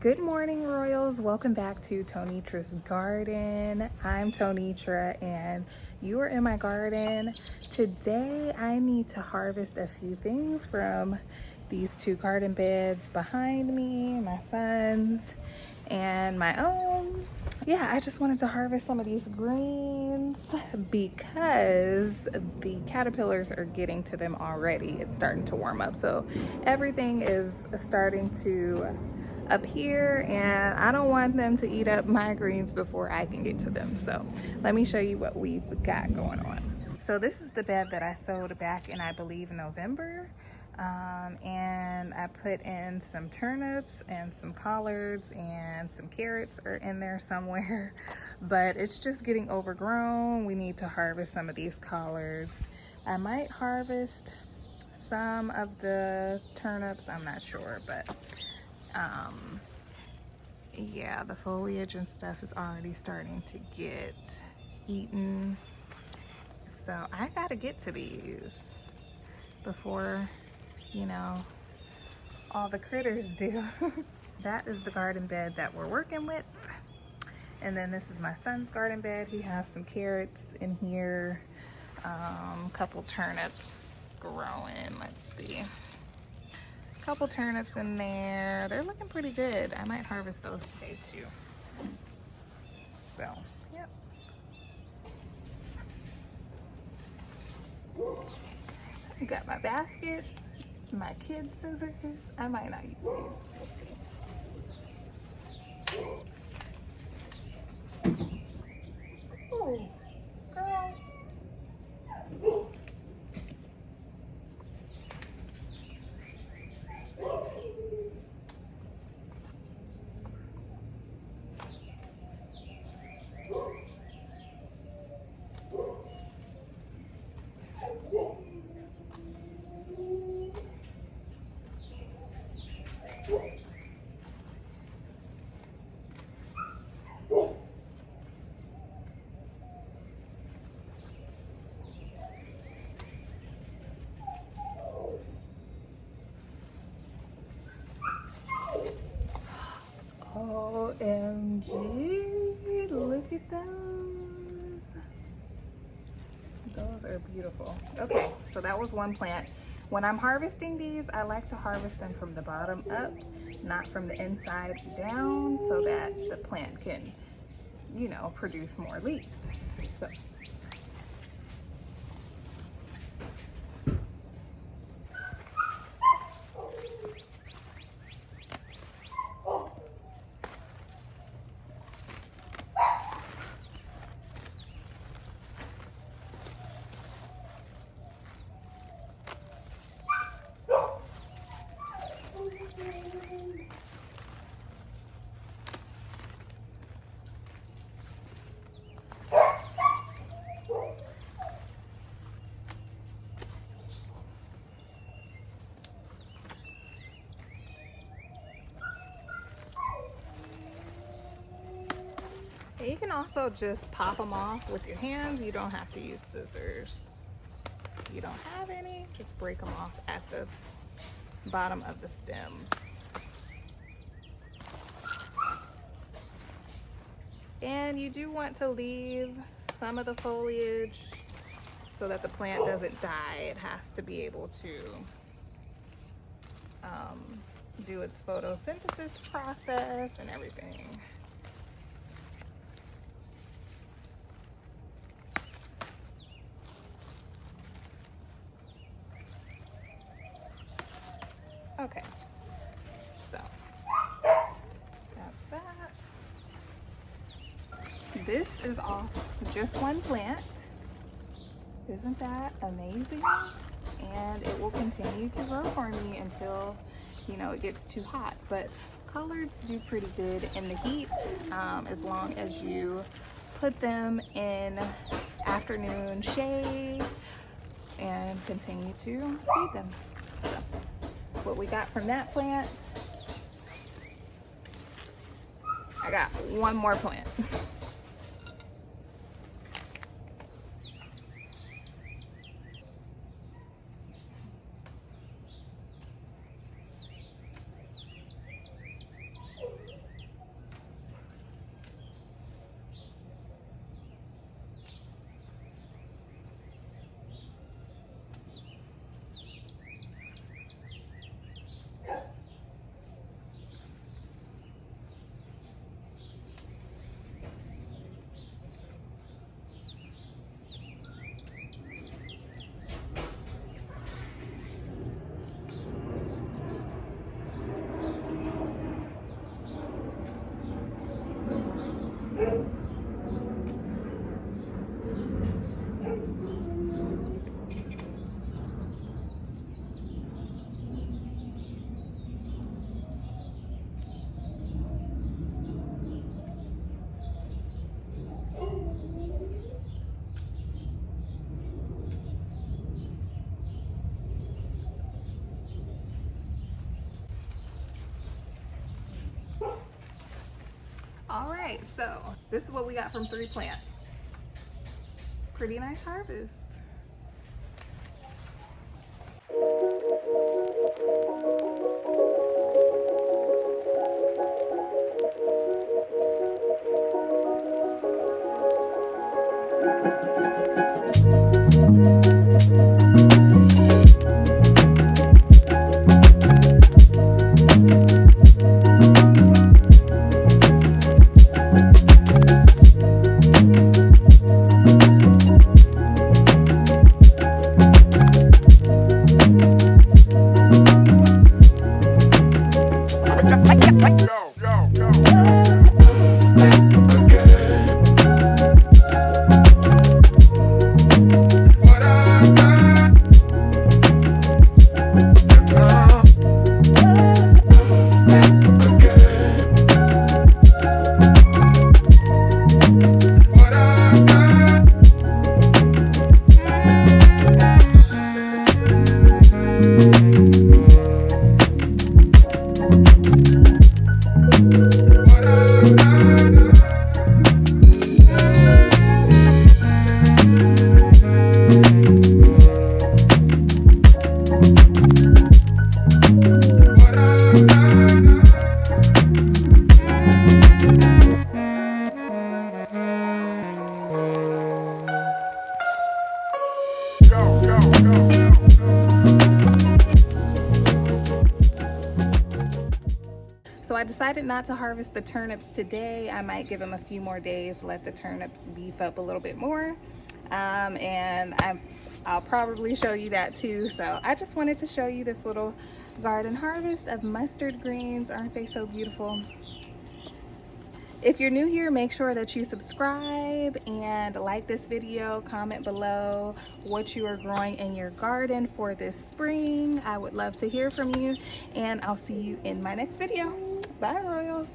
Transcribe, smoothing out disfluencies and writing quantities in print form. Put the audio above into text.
Good morning, Royals. Welcome back to Tonitra's Garden. I'm Tonitra and you are in my garden. Today I need to harvest a few things from these two garden beds behind me, my son's and my own. Yeah, I just wanted to harvest some of these greens because the caterpillars are getting to them already. It's starting to warm up, so everything is starting to appear and I don't want them to eat up my greens before I can get to them. So let me show you what we've got going on. So this is the bed that I sowed back in, I believe, November. And I put in some turnips and some collards and some carrots are in there somewhere, but it's just getting overgrown. We need to harvest some of these collards. I might harvest some of the turnips, I'm not sure, but yeah, the foliage and stuff is already starting to get eaten. So I gotta get to these before, you know, all the critters do. That is the garden bed that we're working with. And then this is my son's garden bed. He has some carrots in here, a couple turnips growing, let's see. Couple turnips in there. They're looking pretty good. I might harvest those today too. So, yep. I got my basket, my kids' scissors. I might not use these. We'll see. Ooh, girl. OMG, look at those. Those are beautiful. Okay, so that was one plant. When I'm harvesting these, I like to harvest them from the bottom up, not from the inside down, so that the plant can, you know, produce more leaves. So. You can also just pop them off with your hands. You don't have to use scissors. If you don't have any, just break them off at the bottom of the stem. And you do want to leave some of the foliage so that the plant doesn't die. It has to be able to do its photosynthesis process and everything. Okay, so that's that. This is off just one plant. Isn't that amazing? And it will continue to grow for me until, you know, it gets too hot. But collards do pretty good in the heat, as long as you put them in afternoon shade and continue to feed them. So what we got from that plant, I got one more plant. All right, so this is what we got from 3 plants. Pretty nice harvest. So I decided not to harvest the turnips today. I might give them a few more days, let the turnips beef up a little bit more. I'll probably show you that too. So I just wanted to show you this little garden harvest of mustard greens. Aren't they so beautiful? If you're new here, make sure that you subscribe and like this video. Comment below what you are growing in your garden for this spring. I would love to hear from you, and I'll see you in my next video. Bye, Royals.